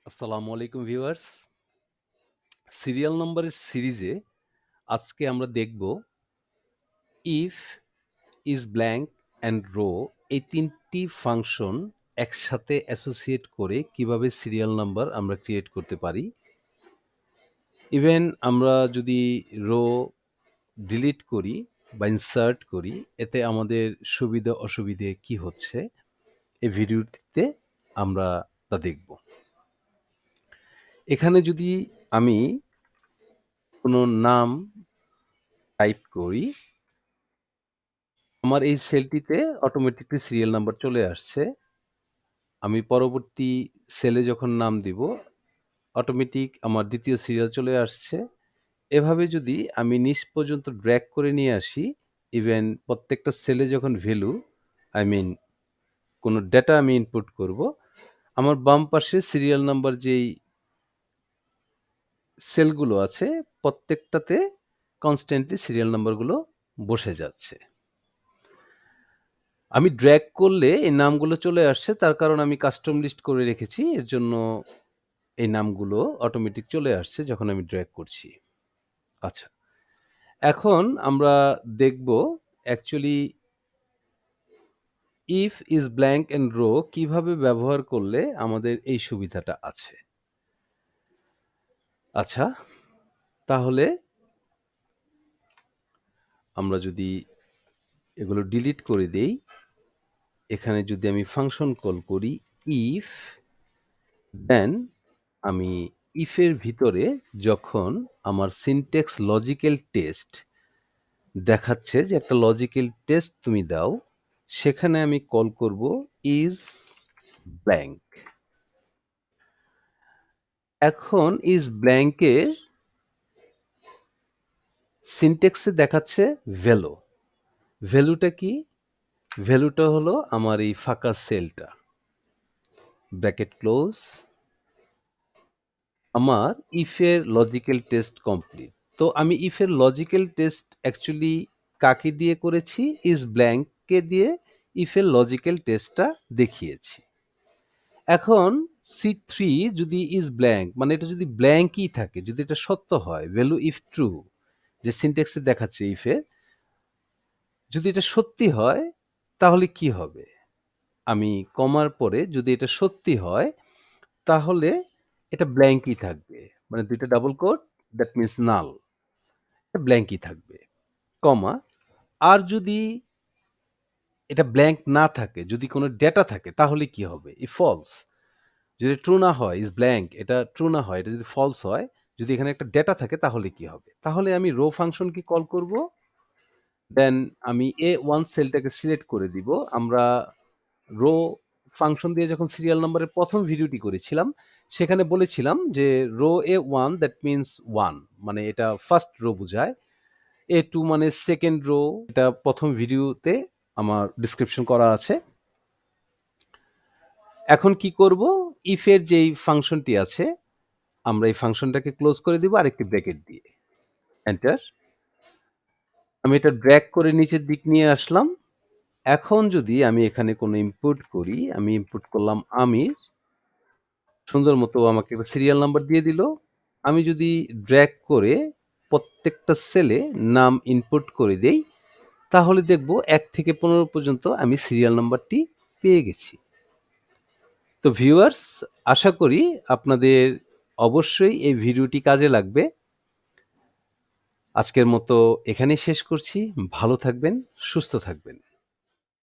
আসসালামু আলাইকুম viewers. Serial নম্বরের সিরিজে আজকে আমরা দেখব if, is blank and rho এই ৩ টি ফাংশন একসাথে অ্যাসোসিয়েট করে কিভাবে সিরিয়াল নাম্বার আমরা ক্রিয়েট করতে পারি। ইভেন আমরা যদি রো ডিলিট করি বা ইনসার্ট করি, এতে আমাদের সুবিধা অসুবিধে কি হচ্ছে, এই ভিডিওটিতে আমরা তা দেখব। এখানে যদি আমি কোনো নাম টাইপ করি, আমার এই সেলটিতে অটোমেটিকলি সিরিয়াল নাম্বার চলে আসছে। আমি পরবর্তী সেলে যখন নাম দিব, অটোমেটিক আমার দ্বিতীয় সিরিয়াল চলে আসছে। এভাবে যদি আমি নিচ পর্যন্ত ড্র্যাগ করে নিয়ে আসি, ইভেন প্রত্যেকটা সেলে যখন ভ্যালু আই মিন কোনো ডেটা আমি ইনপুট করব, আমার বাম পাশে সিরিয়াল নাম্বার যেই সেলগুলো আছে প্রত্যেকটাতে কনস্ট্যান্টলি সিরিয়াল নাম্বারগুলো বসে যাচ্ছে। আমি ড্র্যাগ করলে এই নামগুলো চলে আসছে, তার কারণ আমি কাস্টম লিস্ট করে রেখেছি। এর জন্য এই নামগুলো অটোমেটিক চলে আসছে যখন আমি ড্র্যাগ করছি। আচ্ছা, এখন আমরা দেখব actually if, is blank and rho কিভাবে ব্যবহার করলে আমাদের এই সুবিধাটা আছে। আচ্ছা, তাহলে আমরা যদি এগুলো ডিলিট করে দেই, এখানে যদি আমি ফাংশন কল করি ইফ, দেন আমি ইফের ভিতরে যখন আমার সিনট্যাক্স লজিক্যাল টেস্ট দেখাচ্ছে যে একটা লজিক্যাল টেস্ট তুমি দাও, সেখানে আমি কল করব ইজ ব্ল্যাঙ্ক। এখন ইজ ব্ল্যাঙ্কের সিনট্যাক্সে দেখাচ্ছে ভ্যালু। ভ্যালুটা কি? ভ্যালুটা হলো আমার এই ফাঁকা সেলটা, ব্র্যাকেট ক্লোজ, আমার ইফের লজিক্যাল টেস্ট কমপ্লিট। তো আমি ইফের লজিক্যাল টেস্ট অ্যাকচুয়ালি কাকে দিয়ে করেছি? ইজ ব্ল্যাঙ্ককে দিয়ে ইফের লজিক্যাল টেস্টটা দেখিয়েছি। এখন C3 যদি ইজ ব্ল্যাঙ্ক, মানে এটা যদি ব্ল্যাঙ্কই থাকে, যদি এটা সত্য হয়, ভ্যালু ইফ ট্রু যে সিনট্যাক্সে দেখাচ্ছে ইফের, যদি এটা সত্যি হয় তাহলে কি হবে? আমি কমার পরে যদি এটা সত্যি হয় তাহলে এটা ব্ল্যাঙ্কই থাকবে, মানে দুইটা ডাবল কোট, দ্যাট মিনস নাল, এটা ব্ল্যাঙ্কই থাকবে, কমা। আর যদি এটা ব্ল্যাঙ্ক না থাকে, যদি কোনো ডেটা থাকে তাহলে কি হবে? ই ফলস। যদি ট্রু না হয়, ইজ ব্ল্যাঙ্ক এটা ট্রু না হয়, এটা যদি ফলস হয়, যদি এখানে একটা ডেটা থাকে তাহলে কি হবে? তাহলে আমি রো ফাংশনকে কল করব, দেন আমি A1 সেলটাকে সিলেক্ট করে দিব। আমরা রো ফাংশন দিয়ে যখন সিরিয়াল নাম্বারের প্রথম ভিডিওটি করেছিলাম, সেখানে বলেছিলাম যে রো A1 দ্যাট মিনস 1, মানে এটা ফার্স্ট রো বোঝায়। A2 মানে সেকেন্ড রো, এটা প্রথম ভিডিওতে আমার ডিসক্রিপশন করা আছে। এখন কি করব? ইফের যেই ফাংশনটি আছে, আমরা এই ফাংশনটাকে ক্লোজ করে দিব আরেকটি ব্র্যাকেট দিয়ে, এন্টার। আমি এটা ড্র্যাগ করে নিচের দিক নিয়ে আসলাম। এখন যদি আমি এখানে কোনো ইনপুট করি, আমি ইনপুট করলাম আমির, সুন্দর মতো আমাকে একটা সিরিয়াল নাম্বার দিয়ে দিল। আমি যদি ড্র্যাগ করে প্রত্যেকটা সেলে নাম ইনপুট করে দেই, তাহলে দেখব ১ থেকে ১৫ পর্যন্ত আমি সিরিয়াল নাম্বারটি পেয়ে গেছি। তো ভিউয়ার্স, আশা করি আপনাদের অবশ্যই এই ভিডিওটি কাজে লাগবে। আজকের মতো এখানেই শেষ করছি। ভালো থাকবেন, সুস্থ থাকবেন।